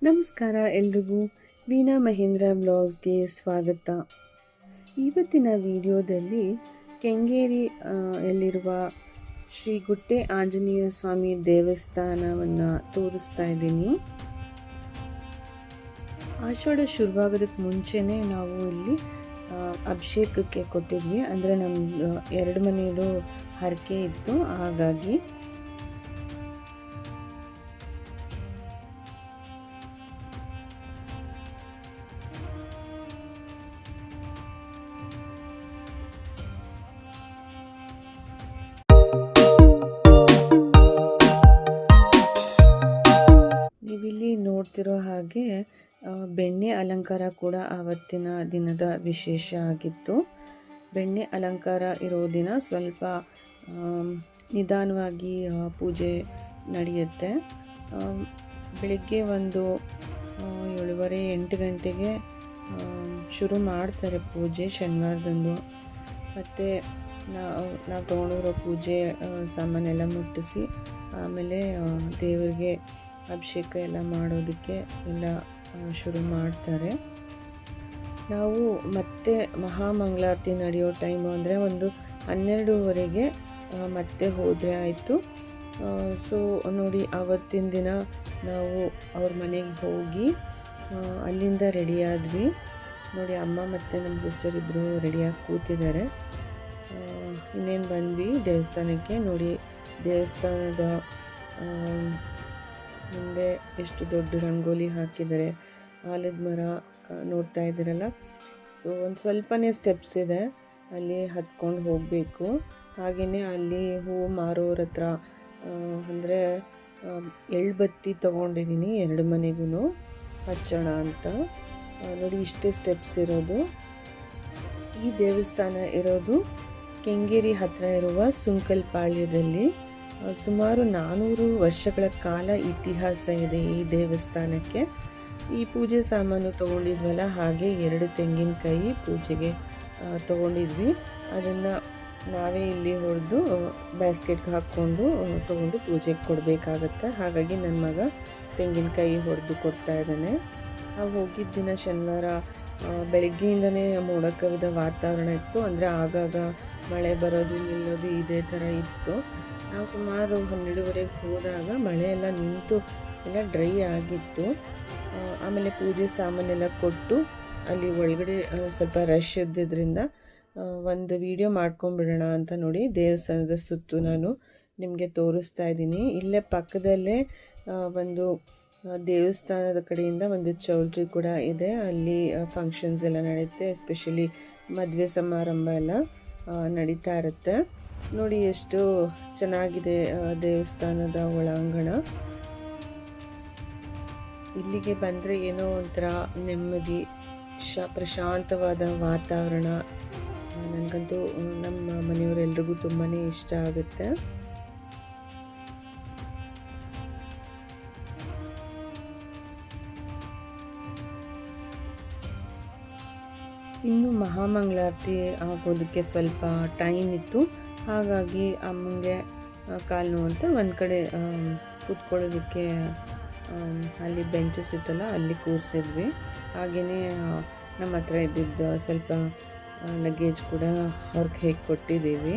ನಮಸ್ಕಾರ ಎಲ್ರಿಗೂ. ವೀಣಾ ಮಹೇಂದ್ರ ಬ್ಲಾಗ್ಸ್ಗೆ ಸ್ವಾಗತ. ಇವತ್ತಿನ ವಿಡಿಯೋದಲ್ಲಿ ಕೆಂಗೇರಿ ಯಲ್ಲಿರುವ ಶ್ರೀ ಗುಟ್ಟೆ ಆಂಜನೇಯ ಸ್ವಾಮಿ ದೇವಸ್ಥಾನವನ್ನು ತೋರಿಸ್ತಾ ಇದ್ದೀನಿ. ಆಷಾಢ ಶುರುವಾಗೋದಕ್ಕೆ ಮುಂಚೆನೇ ನಾವು ಇಲ್ಲಿ ಅಭಿಷೇಕಕ್ಕೆ ಕೊಟ್ಟಿದ್ವಿ. ಅಂದರೆ ನಮ್ಮ ಎರಡು ಮನೆಯದು ಹರಕೆ ಇತ್ತು, ಹಾಗಾಗಿ ನೀವಿಲ್ಲಿ ನೋಡ್ತಿರೋ ಹಾಗೆ ಬೆಣ್ಣೆ ಅಲಂಕಾರ ಕೂಡ ಆವತ್ತಿನ ದಿನದ ವಿಶೇಷ ಆಗಿತ್ತು. ಬೆಣ್ಣೆ ಅಲಂಕಾರ ಇರೋ ದಿನ ಸ್ವಲ್ಪ ನಿಧಾನವಾಗಿ ಪೂಜೆ ನಡೆಯುತ್ತೆ. ಬೆಳಿಗ್ಗೆ ಒಂದು 7:30-8 ಗಂಟೆಗೆ ಶುರು ಮಾಡ್ತಾರೆ ಪೂಜೆ ಶನಿವಾರದಂದು. ಮತ್ತು ನಾವು ತೊಗೊಂಡಿರೋ ಪೂಜೆ ಸಾಮಾನೆಲ್ಲ ಮುಟ್ಟಿಸಿ ಆಮೇಲೆ ದೇವರಿಗೆ ಅಭಿಷೇಕ ಎಲ್ಲ ಮಾಡೋದಕ್ಕೆ ಎಲ್ಲ ಶುರು ಮಾಡ್ತಾರೆ. ನಾವು ಮತ್ತೆ ಮಹಾಮಂಗಳಾರತಿ ನಡೆಯೋ ಟೈಮು ಅಂದರೆ ಒಂದು 12:30ಗೆ ಮತ್ತೆ ಹೋದರೆ ಆಯಿತು. ಸೊ ನೋಡಿ, ಆವತ್ತಿನ ದಿನ ನಾವು ಅವ್ರ ಮನೆಗೆ ಹೋಗಿ ಅಲ್ಲಿಂದ ರೆಡಿಯಾದ್ವಿ. ನೋಡಿ, ಅಮ್ಮ ಮತ್ತು ನಮ್ಮ ಸಿಸ್ಟರ್ ಇಬ್ಬರು ರೆಡಿಯಾಗಿ ಕೂತಿದ್ದಾರೆ. ಇನ್ನೇನು ಬಂದ್ವಿ ದೇವಸ್ಥಾನಕ್ಕೆ. ನೋಡಿ, ದೇವಸ್ಥಾನದ ಮುಂದೆ ಎಷ್ಟು ದೊಡ್ಡ ರಂಗೋಲಿ ಹಾಕಿದ್ದಾರೆ. ಆಲದ ಮರ ನೋಡ್ತಾ ಇದ್ದೀರಲ್ಲ. ಸೊ ಒಂದು ಸ್ವಲ್ಪನೇ ಸ್ಟೆಪ್ಸ್ ಇದೆ, ಅಲ್ಲಿ ಹತ್ಕೊಂಡು ಹೋಗಬೇಕು. ಹಾಗೆಯೇ ಅಲ್ಲಿ ಹೂವು ಮಾರೋರ ಹತ್ರ ಅಂದರೆ ಎಳ್ಬತ್ತಿ ತೊಗೊಂಡಿದ್ದೀನಿ, ಎರಡು ಮನೆಗೂ ಹಚ್ಚೋಣ ಅಂತ. ನೋಡಿ, ಇಷ್ಟೇ ಸ್ಟೆಪ್ಸ್ ಇರೋದು. ಈ ದೇವಸ್ಥಾನ ಇರೋದು ಕೆಂಗೇರಿ ಹತ್ತಿರ ಇರುವ ಸುಂಕಲ್ಪಾಳ್ಯದಲ್ಲಿ. ಸುಮಾರು 400 ವರ್ಷಗಳ ಕಾಲ ಇತಿಹಾಸ ಇದೆ ಈ ದೇವಸ್ಥಾನಕ್ಕೆ. ಈ ಪೂಜೆ ಸಾಮಾನು ತೊಗೊಂಡಿದ್ವಲ್ಲ, ಹಾಗೆ 2 ತೆಂಗಿನಕಾಯಿ ಪೂಜೆಗೆ ತೊಗೊಂಡಿದ್ವಿ. ಅದನ್ನು ನಾವೇ ಇಲ್ಲಿ ಹೊಡೆದು ಬ್ಯಾಸ್ಕೆಟ್ಗೆ ಹಾಕ್ಕೊಂಡು ತೊಗೊಂಡು ಪೂಜೆಗೆ ಕೊಡಬೇಕಾಗತ್ತೆ. ಹಾಗಾಗಿ ನನ್ನ ಮಗ ತೆಂಗಿನಕಾಯಿ ಹೊಡೆದು ಕೊಡ್ತಾ ಇದ್ದಾನೆ. ನಾವು ಹೋಗಿದ್ದ ದಿನ ಶನಿವಾರ ಬೆಳಗ್ಗೆಯಿಂದನೇ ಮೋಡ ಕವಿದ ವಾತಾವರಣ ಇತ್ತು. ಅಂದರೆ ಆಗಾಗ ಮಳೆ ಬರೋದು ನಿಲ್ಲೋದು ಇದೇ ಥರ ಇತ್ತು. ನಾವು ಸುಮಾರು 12:30ಗೆ ಹೋದಾಗ ಮಳೆ ಎಲ್ಲ ನಿಂತು ಎಲ್ಲ ಡ್ರೈ ಆಗಿತ್ತು. ಆಮೇಲೆ ಪೂಜೆ ಸಾಮಾನೆಲ್ಲ ಕೊಟ್ಟು ಅಲ್ಲಿ ಒಳಗಡೆ ಸ್ವಲ್ಪ ರಶ್ ಇದ್ದಿದ್ದರಿಂದ ಒಂದು ವಿಡಿಯೋ ಮಾಡ್ಕೊಂಬಿಡೋಣ ಅಂತ ನೋಡಿ ದೇವಸ್ಥಾನದ ಸುತ್ತು ನಾನು ನಿಮಗೆ ತೋರಿಸ್ತಾ ಇದ್ದೀನಿ. ಇಲ್ಲೇ ಪಕ್ಕದಲ್ಲೇ ಒಂದು ದೇವಸ್ಥಾನದ ಕಡೆಯಿಂದ ಒಂದು ಚೌಲ್ಟ್ರಿ ಕೂಡ ಇದೆ. ಅಲ್ಲಿ ಫಂಕ್ಷನ್ಸ್ ಎಲ್ಲ ನಡೆಯುತ್ತೆ, ಎಸ್ಪೆಷಲಿ ಮದುವೆ ಸಮಾರಂಭ ಎಲ್ಲ ನಡೀತಾ ಇರುತ್ತೆ. ನೋಡಿ, ಎಷ್ಟು ಚೆನ್ನಾಗಿದೆ ದೇವಸ್ಥಾನದ ಒಳಾಂಗಣ. ಇಲ್ಲಿಗೆ ಬಂದರೆ ಏನೋ ಒಂಥರ ನೆಮ್ಮದಿ, ಪ್ರಶಾಂತವಾದ ವಾತಾವರಣ. ನನಗಂತೂ ನಮ್ಮ ಮನೆಯವರೆಲ್ರಿಗೂ ತುಂಬಾ ಇಷ್ಟ ಆಗುತ್ತೆ. ಇನ್ನು ಮಹಾಮಂಗಳಾರತಿ ಆಗೋದಕ್ಕೆ ಸ್ವಲ್ಪ ಟೈಮ್ ಇತ್ತು. ಹಾಗಾಗಿ ಅಮ್ಮಂಗೆ ಕಾಲು ನೋವು ಅಂತ ಒಂದು ಕಡೆ ಕೂತ್ಕೊಳ್ಳೋದಕ್ಕೆ ಅಲ್ಲಿ ಬೆಂಚಸ್ ಇತ್ತಲ್ಲ, ಅಲ್ಲಿ ಕೂರಿಸಿದ್ವಿ. ಹಾಗೆಯೇ ನಮ್ಮ ಹತ್ರ ಇದ್ದಿದ್ದು ಸ್ವಲ್ಪ ಲಗೇಜ್ ಕೂಡ ಅವ್ರಿಗೆ ಹೇಗೆ ಕೊಟ್ಟಿದ್ದೀವಿ.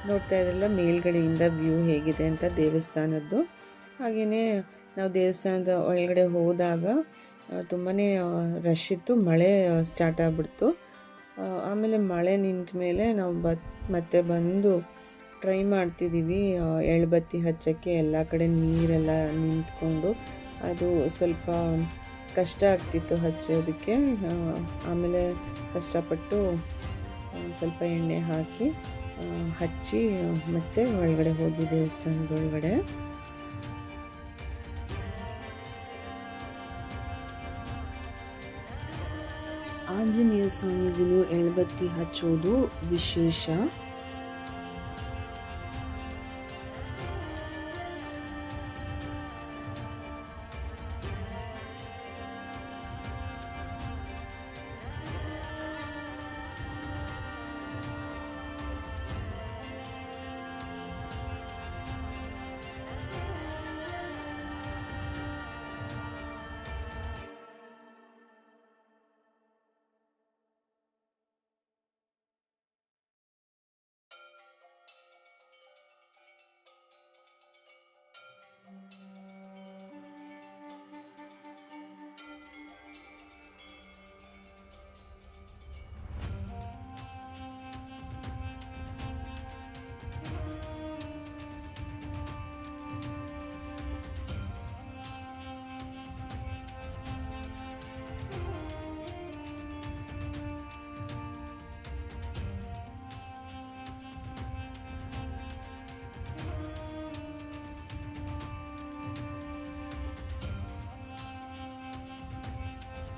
ನೋಡ್ತಾ ಇದ್ರಲ್ಲ ಮೇಲ್ಗಡೆಯಿಂದ ವ್ಯೂ ಹೇಗಿದೆ ಅಂತ ದೇವಸ್ಥಾನದ್ದು. ಹಾಗೆಯೇ ನಾವು ದೇವಸ್ಥಾನದ ಒಳಗಡೆ ಹೋದಾಗ ತುಂಬಾ ರಶ್ ಇತ್ತು. ಮಳೆ ಸ್ಟಾರ್ಟ್ ಆಗಿಬಿಡ್ತು. ಆಮೇಲೆ ಮಳೆ ನಿಂತ ಮೇಲೆ ನಾವು ಮತ್ತೆ ಬಂದು ಟ್ರೈ ಮಾಡ್ತಿದ್ದೀವಿ ಎಳ್ಬತ್ತಿ ಹಚ್ಚೋಕ್ಕೆ. ಎಲ್ಲ ಕಡೆ ನೀರೆಲ್ಲ ನಿಂತ್ಕೊಂಡು ಅದು ಸ್ವಲ್ಪ ಕಷ್ಟ ಆಗ್ತಿತ್ತು ಹಚ್ಚೋದಕ್ಕೆ. ಆಮೇಲೆ ಕಷ್ಟಪಟ್ಟು ಸ್ವಲ್ಪ ಎಣ್ಣೆ ಹಾಕಿ ಹಚ್ಚಿ ಮತ್ತೆ ಒಳಗಡೆ ಹೋದ್ವಿ ದೇವಸ್ಥಾನದ ಒಳಗಡೆ. ಆಂಜನೇಯ ಸ್ವಾಮಿಗೂ ಎಳ್ಬತ್ತಿ ಹಚ್ಚೋದು ವಿಶೇಷ.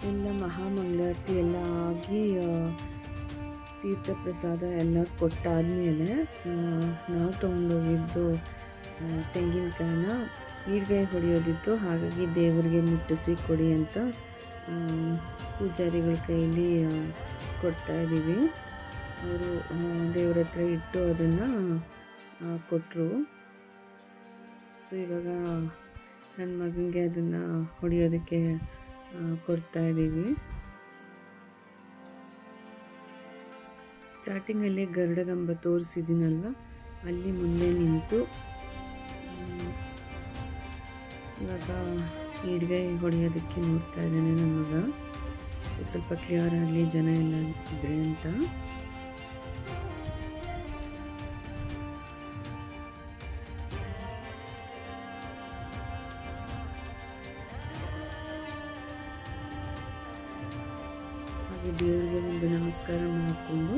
ಎಲ್ಲ ಮಹಾಮಂಗಳಾರತಿ ಎಲ್ಲ ಆಗಿ ತೀರ್ಥ ಪ್ರಸಾದ ಎಲ್ಲ ಕೊಟ್ಟಾದಮೇಲೆ ನಾವು ತೊಗೊಂಡೋಗಿದ್ದು ತೆಂಗಿನಕಾಯಿನ ಈಡ್ಗಾಯಿ ಹೊಡೆಯೋದಿತ್ತು. ಹಾಗಾಗಿ ದೇವರಿಗೆ ಮುಟ್ಟಿಸಿ ಕೊಡಿ ಅಂತ ಪೂಜಾರಿಗಳ ಕೈಯಲ್ಲಿ ಕೊಡ್ತಾಯಿದ್ದೀವಿ. ಅವರು ದೇವ್ರ ಹತ್ರ ಇಟ್ಟು ಅದನ್ನು ಕೊಟ್ಟರು. ಸೊ ಇವಾಗ ನನ್ನ ಮಗನಿಗೆ ಅದನ್ನು ಹೊಡೆಯೋದಕ್ಕೆ ಕೊಡ್ತಾಯಿದ್ದೀವಿ. ಸ್ಟಾರ್ಟಿಂಗಲ್ಲಿ ಗರುಡಗಂಬ ತೋರಿಸಿದ್ದೀನಲ್ವ, ಅಲ್ಲಿ ಮುಂದೆ ನಿಂತು ಇವಾಗ ಈಡ್ಗಾಯಿ ಹೊಡೆಯೋದಕ್ಕೆ ನೋಡ್ತಾ ಇದ್ದಾನೆ ನನ್ನ ಮಗ. ಸ್ವಲ್ಪ ಕ್ಲಿಯರ್ ಆಗಲಿ ಜನ ಎಲ್ಲ ಇದ್ರೆ ಅಂತ. ಹಾಗೆ ದೇವರಿಗೆ ಒಂದು ನಮಸ್ಕಾರ ಮಾಡಿಕೊಂಡು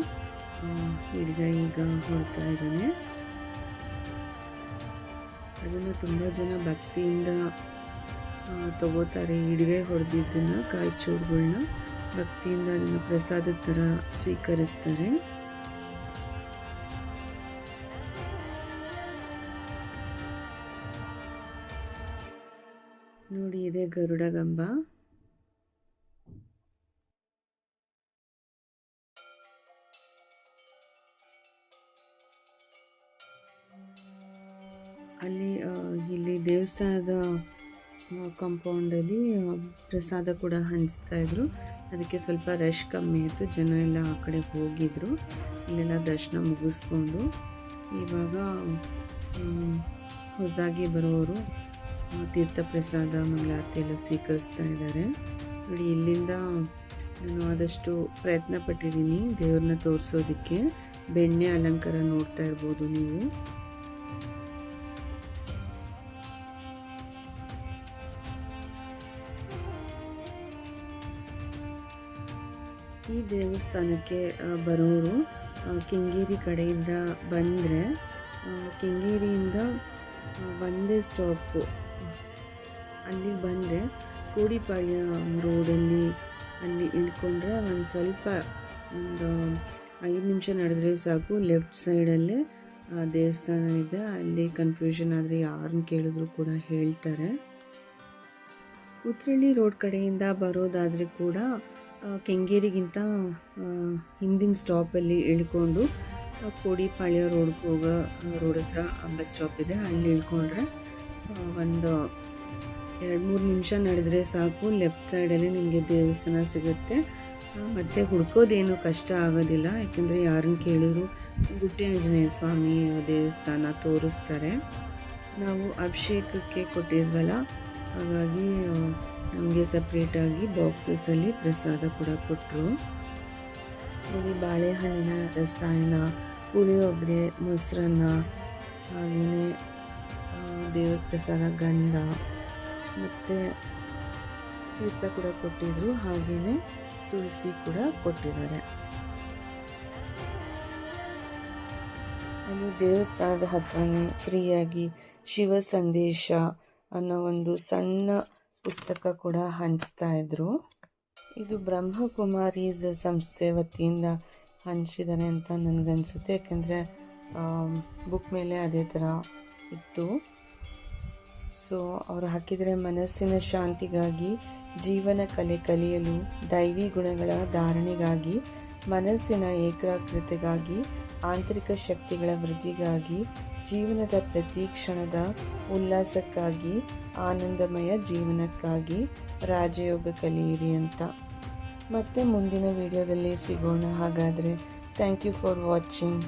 ಈಡ್ಗಾಯಿ ಈಗ ಹೊಡ್ತಾ ಇದ್ದಾನೆ. ಅದನ್ನು ತುಂಬ ಜನ ಭಕ್ತಿಯಿಂದ ತಗೋತಾರೆ. ಈಡ್ಗಾಯಿ ಹೊಡೆದಿದ್ದನ್ನು ಕಾಯಿ ಚೂರುಗಳನ್ನ ಭಕ್ತಿಯಿಂದ ಅದನ್ನು ಪ್ರಸಾದದ ಥರ ಸ್ವೀಕರಿಸ್ತಾರೆ. ನೋಡಿ, ಇದೆ ಗರುಡಗಂಬ. ಇಲ್ಲಿ ದೇವಸ್ಥಾನದ ಕಾಂಪೌಂಡಲ್ಲಿ ಪ್ರಸಾದ ಕೂಡ ಹಂಚ್ತಾಯಿದ್ರು. ಅದಕ್ಕೆ ಸ್ವಲ್ಪ ರಶ್ ಕಮ್ಮಿ ಇತ್ತು, ಜನ ಎಲ್ಲ ಆ ಕಡೆ ಹೋಗಿದ್ರು. ಇಲ್ಲೆಲ್ಲ ದರ್ಶನ ಮುಗಿಸ್ಕೊಂಡು ಇವಾಗ ಹೊಸದಾಗಿ ಬರೋರು ತೀರ್ಥ ಪ್ರಸಾದ ಮಂಗಳಾರತಿ ಎಲ್ಲ ಸ್ವೀಕರಿಸ್ತಾ ಇದ್ದಾರೆ. ನೋಡಿ, ಇಲ್ಲಿಂದ ನಾನು ಆದಷ್ಟು ಪ್ರಯತ್ನ ಪಟ್ಟಿದ್ದೀನಿ ದೇವ್ರನ್ನ ತೋರಿಸೋದಕ್ಕೆ. ಬೆಣ್ಣೆ ಅಲಂಕಾರ ನೋಡ್ತಾ ಇರ್ಬೋದು ನೀವು. ಈ ದೇವಸ್ಥಾನಕ್ಕೆ ಬರೋರು ಕೆಂಗೇರಿ ಕಡೆಯಿಂದ ಬಂದರೆ ಕೆಂಗೇರಿಯಿಂದ ಒಂದೇ ಸ್ಟಾಪು ಅಲ್ಲಿ ಬಂದರೆ ಕೋಡಿಪಾಳ್ಯ ರೋಡಲ್ಲಿ ಅಲ್ಲಿ ಇಳ್ಕೊಂಡ್ರೆ ಒಂದು ಸ್ವಲ್ಪ ಒಂದು 5 ನಿಮಿಷ ನಡೆದ್ರೆ ಸಾಕು. ಲೆಫ್ಟ್ ಸೈಡಲ್ಲೇ ದೇವಸ್ಥಾನ ಇದೆ. ಅಲ್ಲಿ ಕನ್ಫ್ಯೂಷನ್ ಆದರೆ ಯಾರನ್ನ ಕೇಳಿದ್ರು ಕೂಡ ಹೇಳ್ತಾರೆ. ಉತ್ರಳ್ಳಿ ರೋಡ್ ಕಡೆಯಿಂದ ಬರೋದಾದರೆ ಕೂಡ ಕೆಂಗೇರಿಗಿಂತ ಹಿಂದಿನ ಸ್ಟಾಪಲ್ಲಿ ಇಳ್ಕೊಂಡು ಕೋಡಿಪಾಳ್ಯ ರೋಡ್ಗೆ ಹೋಗೋ ರೋಡ್ ಹತ್ರ ಬಸ್ ಸ್ಟಾಪ್ ಇದೆ. ಅಲ್ಲಿ ಇಳ್ಕೊಂಡ್ರೆ ಒಂದು 2-3 ನಿಮಿಷ ನಡೆದ್ರೆ ಸಾಕು. ಲೆಫ್ಟ್ ಸೈಡಲ್ಲಿ ನಿಮಗೆ ದೇವಸ್ಥಾನ ಸಿಗುತ್ತೆ. ಮತ್ತು ಹುಡ್ಕೋದೇನು ಕಷ್ಟ ಆಗೋದಿಲ್ಲ, ಯಾಕೆಂದರೆ ಯಾರನ್ನು ಕೇಳಿದ್ರು ಗುಡ್ಡೆ ಆಂಜನೇಯ ಸ್ವಾಮಿ ದೇವಸ್ಥಾನ ತೋರಿಸ್ತಾರೆ. ನಾವು ಅಭಿಷೇಕಕ್ಕೆ ಕೊಟ್ಟಿದ್ವಲ್ಲ, ಹಾಗಾಗಿ ನಮಗೆ ಸಪ್ರೇಟಾಗಿ ಬಾಕ್ಸಸಲ್ಲಿ ಪ್ರಸಾದ ಕೂಡ ಕೊಟ್ಟರು. ಇಲ್ಲಿ ಬಾಳೆಹಣ್ಣಿನ ರಸಾಯನ, ಪುಳಿಯೋಗರೆ, ಮೊಸರನ್ನ, ಹಾಗೆಯೇ ದೇವ್ರ ಪ್ರಸಾದ ಗಂಧ ಮತ್ತು ತೀರ್ಥ ಕೂಡ ಕೊಟ್ಟಿದ್ರು. ಹಾಗೆಯೇ ತುಳಸಿ ಕೂಡ ಕೊಟ್ಟಿದ್ದಾರೆ. ಅಲ್ಲಿ ದೇವಸ್ಥಾನದ ಹತ್ರನೇ ಫ್ರೀಯಾಗಿ ಶಿವ ಸಂದೇಶ ಅನ್ನೋ ಒಂದು ಸಣ್ಣ ಪುಸ್ತಕ ಕೂಡ ಹಂಚ್ತಾ ಇದ್ರು. ಇದು ಬ್ರಹ್ಮಕುಮಾರೀಸ್ ಸಂಸ್ಥೆ ವತಿಯಿಂದ ಹಂಚಿದ್ದಾರೆ ಅಂತ ನನಗನ್ಸುತ್ತೆ, ಯಾಕೆಂದರೆ ಬುಕ್ ಮೇಲೆ ಅದೇ ಥರ ಇತ್ತು. ಸೊ ಅವರು ಹಾಕಿದರೆ ಮನಸ್ಸಿನ ಶಾಂತಿಗಾಗಿ, ಜೀವನ ಕಲೆ ಕಲಿಯಲು, ದೈವಿ ಗುಣಗಳ ಧಾರಣೆಗಾಗಿ, ಮನಸ್ಸಿನ ಏಕಾಗ್ರತೆಗಾಗಿ, ಆಂತರಿಕ ಶಕ್ತಿಗಳ ವೃದ್ಧಿಗಾಗಿ, ಜೀವನದ ಪ್ರತಿ ಕ್ಷಣದ ಉಲ್ಲಾಸಕ್ಕಾಗಿ, ಆನಂದಮಯ ಜೀವನಕ್ಕಾಗಿ ರಾಜಯೋಗ ಕಲಿಯಿರಿ ಅಂತ. ಮತ್ತೆ ಮುಂದಿನ ವಿಡಿಯೋದಲ್ಲಿ ಸಿಗೋಣ. ಹಾಗಾದರೆ ಥ್ಯಾಂಕ್ ಯು ಫಾರ್ ವಾಚಿಂಗ್.